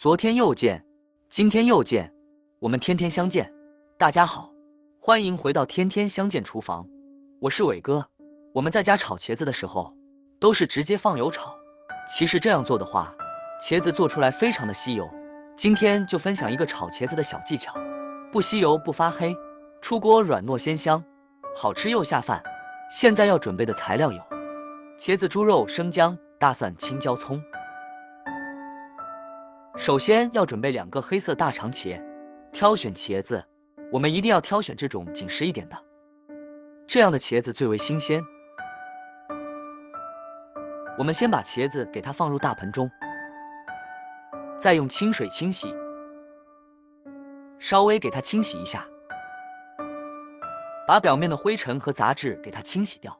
昨天又见，今天又见，我们天天相见。大家好，欢迎回到天天相见厨房，我是伟哥。我们在家炒茄子的时候，都是直接放油炒。其实这样做的话，茄子做出来非常的吸油。今天就分享一个炒茄子的小技巧，不吸油不发黑，出锅软糯鲜香，好吃又下饭。现在要准备的材料有：茄子、猪肉、生姜、大蒜、青椒、葱。首先要准备2个黑色大长茄，挑选茄子，我们一定要挑选这种紧实一点的，这样的茄子最为新鲜。我们先把茄子给它放入大盆中，再用清水清洗，稍微给它清洗一下，把表面的灰尘和杂质给它清洗掉。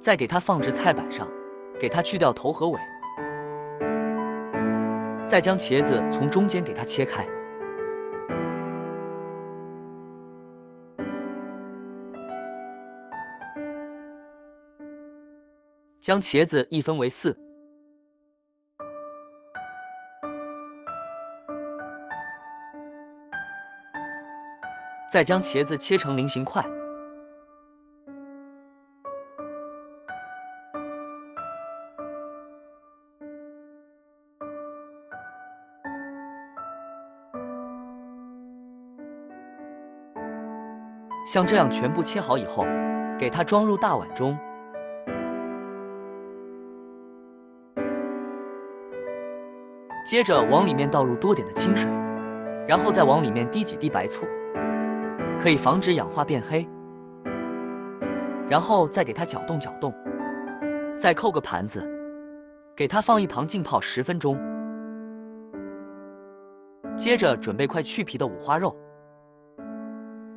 再给它放置菜板上，给它去掉头和尾，再将茄子从中间给它切开。将茄子一分为4，再将茄子切成菱形块。像这样全部切好以后，给它装入大碗中。接着往里面倒入多点的清水，然后再往里面滴几滴白醋，可以防止氧化变黑。然后再给它搅动搅动，再扣个盘子，给它放一旁浸泡10分钟。接着准备块去皮的五花肉。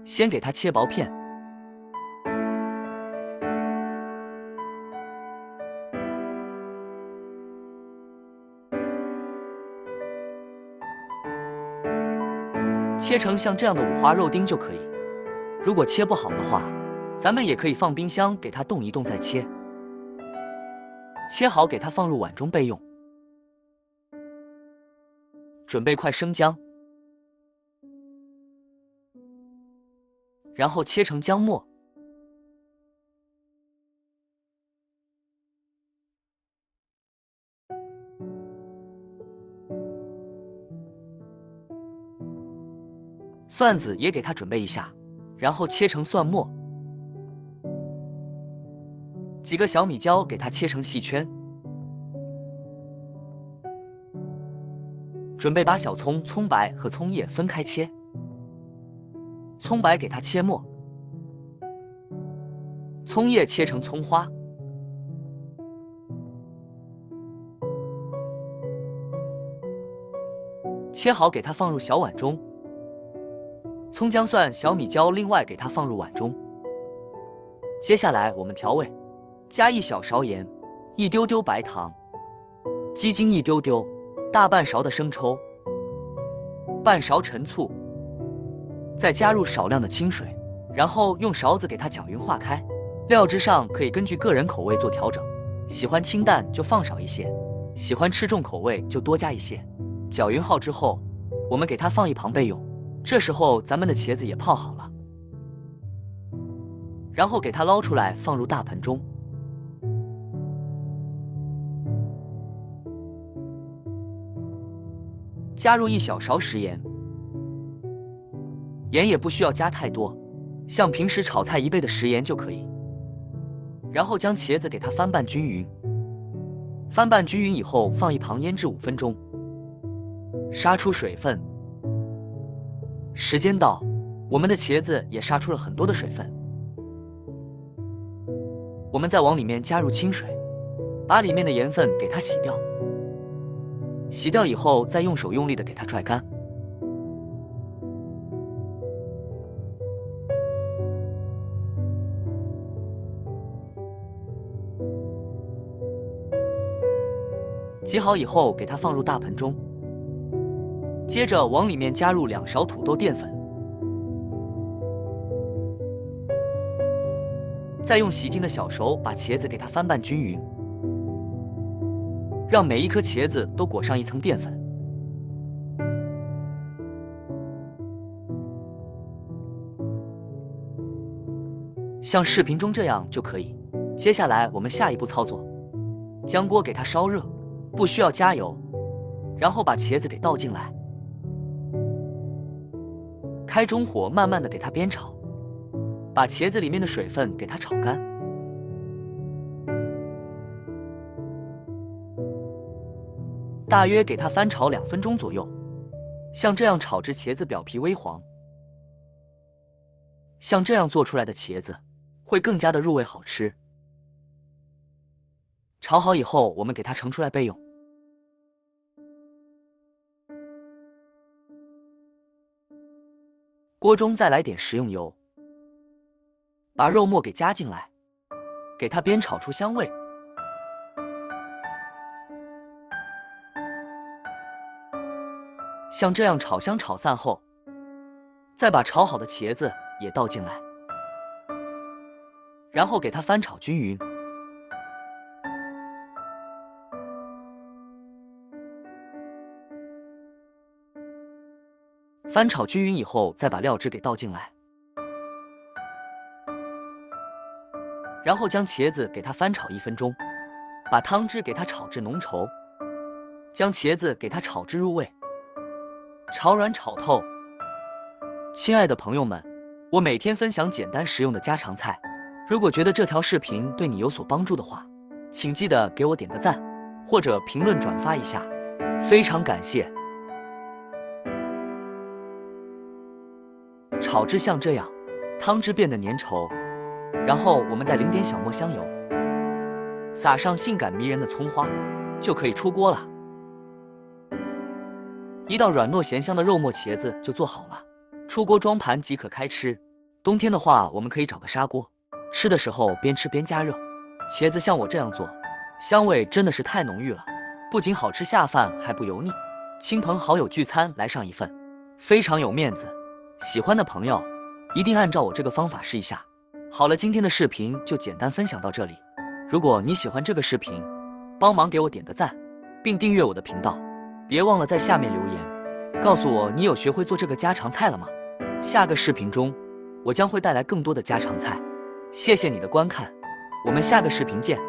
先给它切薄片，切成像这样的五花肉丁就可以。如果切不好的话，咱们也可以放冰箱给它冻一冻再切。切好给它放入碗中备用。准备块生姜。然后切成姜末，蒜子也给它准备一下，然后切成蒜末，几个小米椒给它切成细圈，准备把小葱、葱白和葱叶分开切。葱白给它切末，葱叶切成葱花，切好给它放入小碗中。葱姜蒜小米椒另外给它放入碗中。接下来我们调味，加1小勺盐，1丢丢白糖，鸡精1丢丢，大半勺的生抽，半勺陈醋。再加入少量的清水，然后用勺子给它搅匀化开。料汁上可以根据个人口味做调整，喜欢清淡就放少一些，喜欢吃重口味就多加一些。搅匀好之后，我们给它放一旁备用。这时候咱们的茄子也泡好了，然后给它捞出来放入大盆中。加入1小勺食盐。盐也不需要加太多，像平时炒菜1倍的食盐就可以。然后将茄子给它翻拌均匀，翻拌均匀以后放一旁腌制5分钟，杀出水分。时间到，我们的茄子也杀出了很多的水分。我们再往里面加入清水，把里面的盐分给它洗掉。洗掉以后，再用手用力的给它拽干。挤好以后，给它放入大盆中。接着往里面加入2勺土豆淀粉，再用洗净的小手把茄子给它翻拌均匀，让每一颗茄子都裹上一层淀粉。像视频中这样就可以。接下来我们下一步操作，将锅给它烧热，不需要加油，然后把茄子给倒进来，开中火慢慢的给它煸炒，把茄子里面的水分给它炒干。大约给它翻炒2分钟左右，像这样炒至茄子表皮微黄。像这样做出来的茄子会更加的入味好吃。炒好以后，我们给它盛出来备用。锅中再来点食用油，把肉末给加进来，给它煸炒出香味。像这样炒香炒散后，再把炒好的茄子也倒进来，然后给它翻炒均匀。翻炒均匀以后，再把料汁给倒进来，然后将茄子给它翻炒1分钟，把汤汁给它炒至浓稠，将茄子给它炒至入味，炒软炒透。亲爱的朋友们，我每天分享简单实用的家常菜，如果觉得这条视频对你有所帮助的话，请记得给我点个赞，或者评论转发一下，非常感谢。炒至像这样，汤汁变得粘稠，然后我们再淋点小磨香油，撒上性感迷人的葱花，就可以出锅了。一道软糯咸香的肉末茄子就做好了，出锅装盘即可开吃。冬天的话，我们可以找个砂锅，吃的时候边吃边加热。茄子像我这样做，香味真的是太浓郁了，不仅好吃下饭，还不油腻。亲朋好友聚餐来上一份，非常有面子。喜欢的朋友一定按照我这个方法试一下。好了，今天的视频就简单分享到这里。如果你喜欢这个视频，帮忙给我点个赞，并订阅我的频道。别忘了在下面留言，告诉我你有学会做这个家常菜了吗？下个视频中，我将会带来更多的家常菜。谢谢你的观看，我们下个视频见。